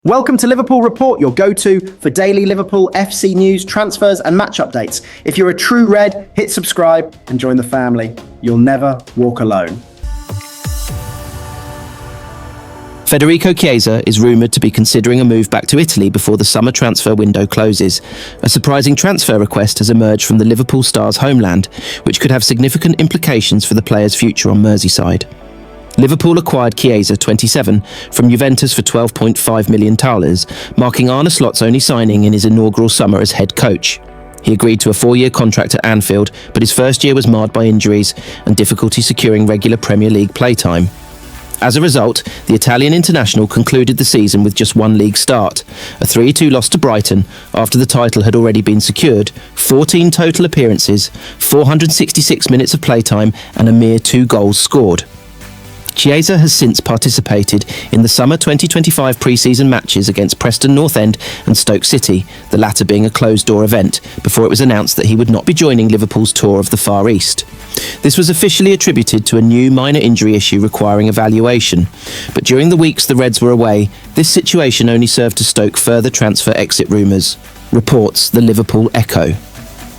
Welcome to Liverpool Report, your go-to for daily Liverpool FC news, transfers and match updates. If you're a true Red, hit subscribe and join the family. You'll never walk alone. Federico Chiesa is rumoured to be considering a move back to Italy before the summer transfer window closes. A surprising transfer request has emerged from the Liverpool star's homeland, which could have significant implications for the player's future on Merseyside. Liverpool acquired Chiesa, 27, from Juventus for $12.5 million, marking Arne Slot's only signing in his inaugural summer as head coach. He agreed to a 4-year contract at Anfield, but his first year was marred by injuries and difficulty securing regular Premier League playtime. As a result, the Italian international concluded the season with just one league start, a 3-2 loss to Brighton after the title had already been secured, 14 total appearances, 466 minutes of playtime and a mere 2 goals scored. Chiesa has since participated in the summer 2025 pre-season matches against Preston North End and Stoke City, the latter being a closed-door event, before it was announced that he would not be joining Liverpool's tour of the Far East. This was officially attributed to a new minor injury issue requiring evaluation, but during the weeks the Reds were away, this situation only served to stoke further transfer exit rumours, reports the Liverpool Echo.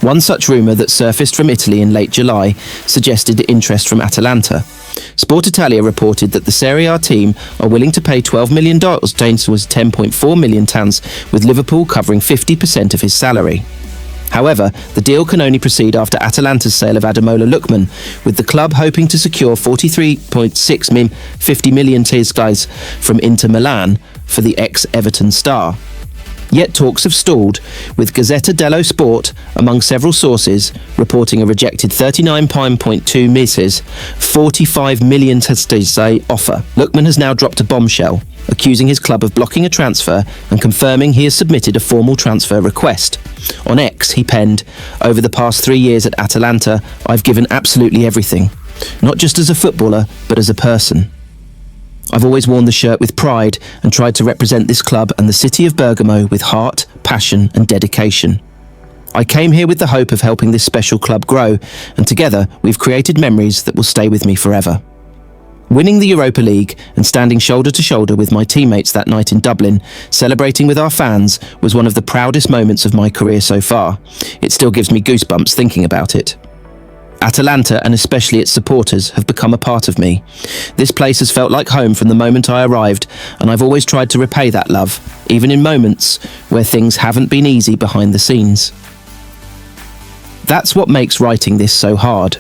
One such rumour that surfaced from Italy in late July suggested interest from Atalanta. Sport Italia reported that the Serie A team are willing to pay $12 million, James was 10.4 million tans, with Liverpool covering 50% of his salary. However, the deal can only proceed after Atalanta's sale of Ademola Lookman, with the club hoping to secure 50 million guys from Inter Milan for the ex-Everton star. Yet talks have stalled, with Gazzetta dello Sport, among several sources, reporting a rejected £39.2 million, 45 million testese offer. Lookman has now dropped a bombshell, accusing his club of blocking a transfer and confirming he has submitted a formal transfer request. On X, he penned, "Over the past 3 years at Atalanta, I've given absolutely everything, not just as a footballer, but as a person. I've always worn the shirt with pride and tried to represent this club and the city of Bergamo with heart, passion and dedication. I came here with the hope of helping this special club grow, and together we've created memories that will stay with me forever." Winning the Europa League and standing shoulder to shoulder with my teammates that night in Dublin, celebrating with our fans, was one of the proudest moments of my career so far. It still gives me goosebumps thinking about it. Atalanta, and especially its supporters, have become a part of me. This place has felt like home from the moment I arrived, and I've always tried to repay that love, even in moments where things haven't been easy behind the scenes. That's what makes writing this so hard.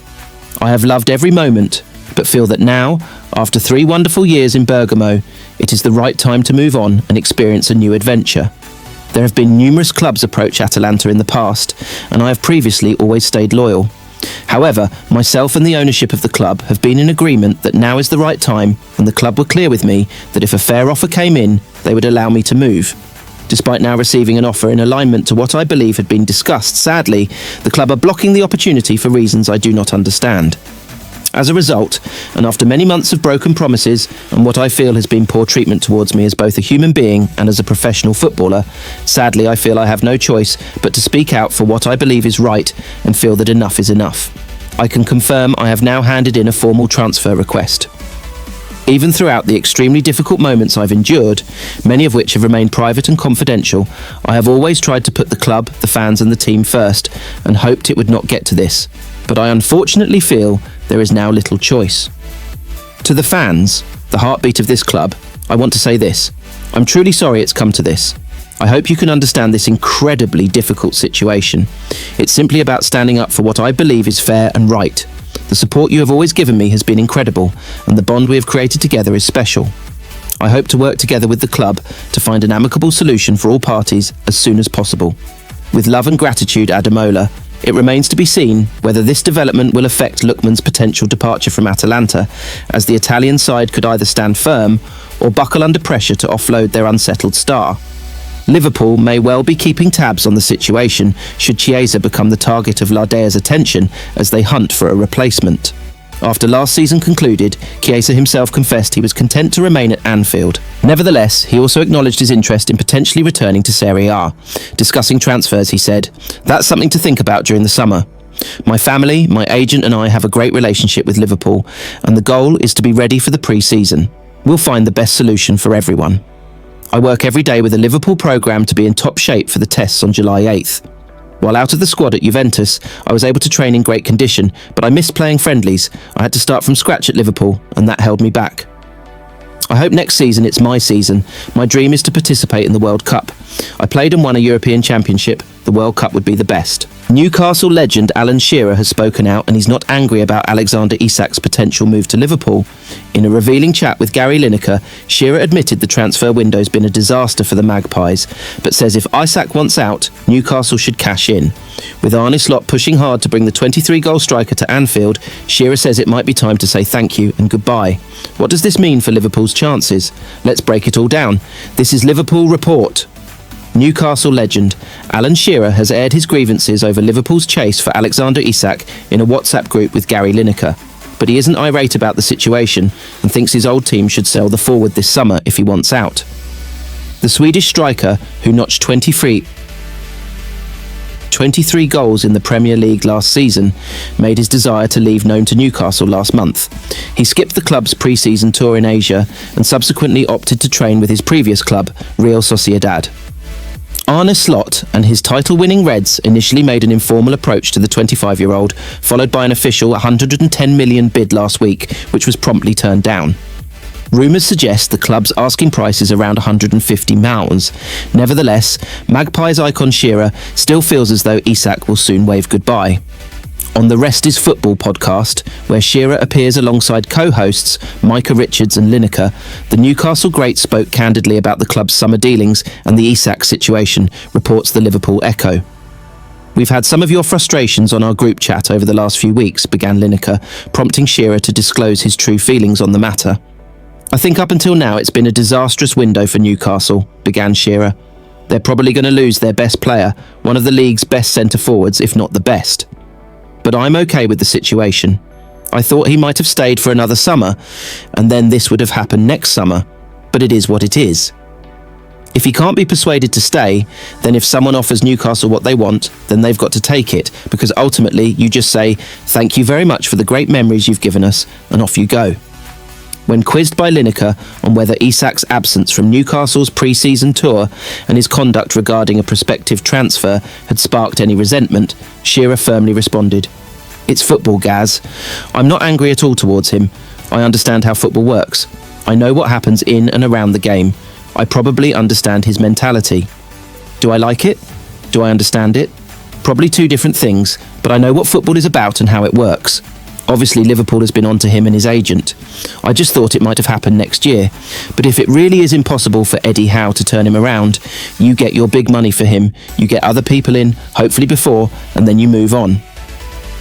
I have loved every moment, but feel that now, after 3 wonderful years in Bergamo, it is the right time to move on and experience a new adventure. There have been numerous clubs approach Atalanta in the past, and I have previously always stayed loyal. However, myself and the ownership of the club have been in agreement that now is the right time, and the club were clear with me that if a fair offer came in, they would allow me to move. Despite now receiving an offer in alignment to what I believe had been discussed, sadly, the club are blocking the opportunity for reasons I do not understand. As a result, and after many months of broken promises and what I feel has been poor treatment towards me as both a human being and as a professional footballer, sadly I feel I have no choice but to speak out for what I believe is right and feel that enough is enough. I can confirm I have now handed in a formal transfer request. Even throughout the extremely difficult moments I've endured, many of which have remained private and confidential, I have always tried to put the club, the fans and the team first, and hoped it would not get to this. But I unfortunately feel there is now little choice. To the fans, the heartbeat of this club, I want to say this. I'm truly sorry it's come to this. I hope you can understand this incredibly difficult situation. It's simply about standing up for what I believe is fair and right. The support you have always given me has been incredible, and the bond we have created together is special. I hope to work together with the club to find an amicable solution for all parties as soon as possible. With love and gratitude, Ademola. It remains to be seen whether this development will affect Lookman's potential departure from Atalanta, as the Italian side could either stand firm or buckle under pressure to offload their unsettled star. Liverpool may well be keeping tabs on the situation should Chiesa become the target of Lardea's attention as they hunt for a replacement. After last season concluded, Chiesa himself confessed he was content to remain at Anfield. Nevertheless, he also acknowledged his interest in potentially returning to Serie A. Discussing transfers, he said, "That's something to think about during the summer. My family, my agent and I have a great relationship with Liverpool, and the goal is to be ready for the pre-season. We'll find the best solution for everyone." I work every day with a Liverpool programme to be in top shape for the tests on July 8th. While out of the squad at Juventus, I was able to train in great condition, but I missed playing friendlies. I had to start from scratch at Liverpool, and that held me back. I hope next season it's my season. My dream is to participate in the World Cup. I played and won a European Championship. The World Cup would be the best. Newcastle legend Alan Shearer has spoken out, and he's not angry about Alexander Isak's potential move to Liverpool. In a revealing chat with Gary Lineker, Shearer admitted the transfer window's been a disaster for the Magpies, but says if Isak wants out, Newcastle should cash in. With Arne Slot pushing hard to bring the 23-goal striker to Anfield, Shearer says it might be time to say thank you and goodbye. What does this mean for Liverpool's chances? Let's break it all down. This is Liverpool Report. Newcastle legend Alan Shearer has aired his grievances over Liverpool's chase for Alexander Isak in a WhatsApp group with Gary Lineker. But he isn't irate about the situation and thinks his old team should sell the forward this summer if he wants out. The Swedish striker, who notched 23 goals in the Premier League last season, made his desire to leave known to Newcastle last month. He skipped the club's pre-season tour in Asia and subsequently opted to train with his previous club, Real Sociedad. Arne Slot and his title-winning Reds initially made an informal approach to the 25-year-old, followed by an official £110 million bid last week, which was promptly turned down. Rumours suggest the club's asking price is around £150 million. Nevertheless, Magpies icon Shearer still feels as though Isak will soon wave goodbye. On the Rest is Football podcast, where Shearer appears alongside co-hosts Micah Richards and Lineker, the Newcastle great spoke candidly about the club's summer dealings and the Isak situation, reports the Liverpool Echo. We've had some of your frustrations on our group chat over the last few weeks, began Lineker, prompting Shearer to disclose his true feelings on the matter. I think up until now it's been a disastrous window for Newcastle, began Shearer. They're probably going to lose their best player, one of the league's best centre-forwards, if not the best. But I'm okay with the situation. I thought he might have stayed for another summer, and then this would have happened next summer, but it is what it is. If he can't be persuaded to stay, then if someone offers Newcastle what they want, then they've got to take it, because ultimately you just say, thank you very much for the great memories you've given us, and off you go. When quizzed by Lineker on whether Isak's absence from Newcastle's pre-season tour and his conduct regarding a prospective transfer had sparked any resentment, Shearer firmly responded, "It's football, Gaz. I'm not angry at all towards him. I understand how football works. I know what happens in and around the game. I probably understand his mentality. Do I like it? Do I understand it? Probably two different things, but I know what football is about and how it works. Obviously, Liverpool has been on to him and his agent. I just thought it might have happened next year. But if it really is impossible for Eddie Howe to turn him around, you get your big money for him, you get other people in, hopefully before, and then you move on.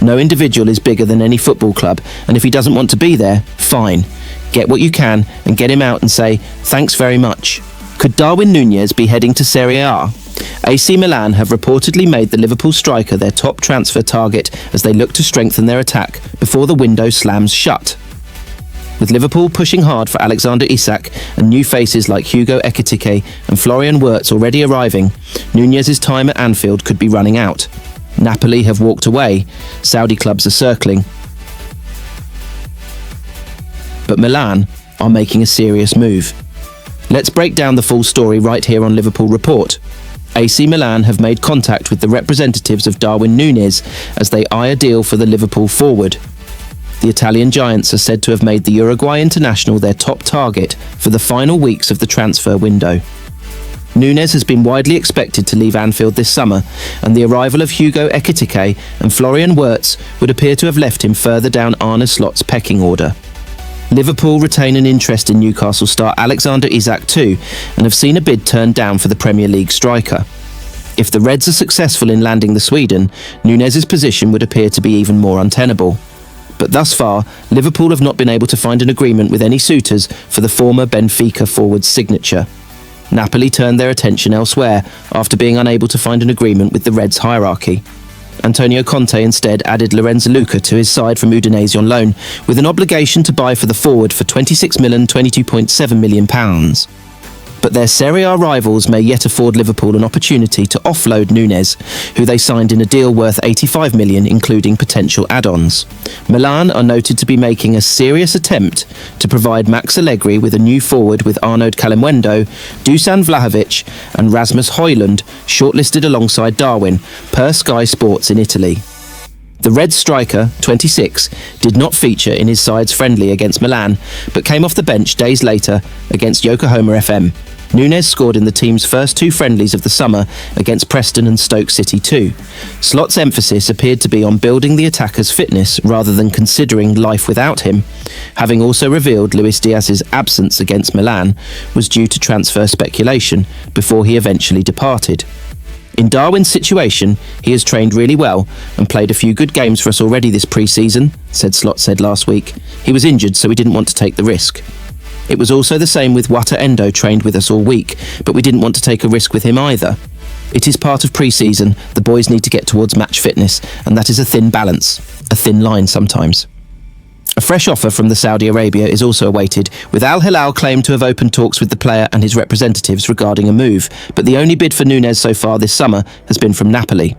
No individual is bigger than any football club, and if he doesn't want to be there, fine. Get what you can and get him out and say, thanks very much." Could Darwin Nunez be heading to Serie A? AC Milan have reportedly made the Liverpool striker their top transfer target as they look to strengthen their attack before the window slams shut. With Liverpool pushing hard for Alexander Isak and new faces like Hugo Ekitike and Florian Wirtz already arriving, Nunez's time at Anfield could be running out. Napoli have walked away, Saudi clubs are circling. But Milan are making a serious move. Let's break down the full story right here on Liverpool Report. AC Milan have made contact with the representatives of Darwin Nunez as they eye a deal for the Liverpool forward. The Italian giants are said to have made the Uruguay international their top target for the final weeks of the transfer window. Nunez has been widely expected to leave Anfield this summer, and the arrival of Hugo Ekitike and Florian Wirtz would appear to have left him further down Arne Slot's pecking order. Liverpool retain an interest in Newcastle star Alexander Isak too, and have seen a bid turned down for the Premier League striker. If the Reds are successful in landing the Sweden, Nunez's position would appear to be even more untenable. But thus far, Liverpool have not been able to find an agreement with any suitors for the former Benfica forward's signature. Napoli turned their attention elsewhere after being unable to find an agreement with the Reds' hierarchy. Antonio Conte instead added Lorenzo Luca to his side from Udinese on loan, with an obligation to buy for the forward for £26 million, £22.7 million. But their Serie A rivals may yet afford Liverpool an opportunity to offload Nunez, who they signed in a deal worth 85 million, including potential add-ons. Milan are noted to be making a serious attempt to provide Max Allegri with a new forward, with Arnaud Calimundo, Dusan Vlahovic and Rasmus Højlund shortlisted alongside Darwin, per Sky Sports in Italy. The Red striker, 26, did not feature in his side's friendly against Milan, but came off the bench days later against Yokohama FM. Nunez scored in the team's first 2 friendlies of the summer against Preston and Stoke City too. Slot's emphasis appeared to be on building the attacker's fitness rather than considering life without him, having also revealed Luis Diaz's absence against Milan was due to transfer speculation before he eventually departed. In Darwin's situation, he has trained really well and played a few good games for us already this pre-season, Slot said last week. He was injured, so we didn't want to take the risk. It was also the same with Wata Endo, trained with us all week, but we didn't want to take a risk with him either. It is part of pre-season, the boys need to get towards match fitness, and that is a thin balance, a thin line sometimes. A fresh offer from the Saudi Arabia is also awaited, with Al Hilal claimed to have opened talks with the player and his representatives regarding a move, but the only bid for Nunez so far this summer has been from Napoli.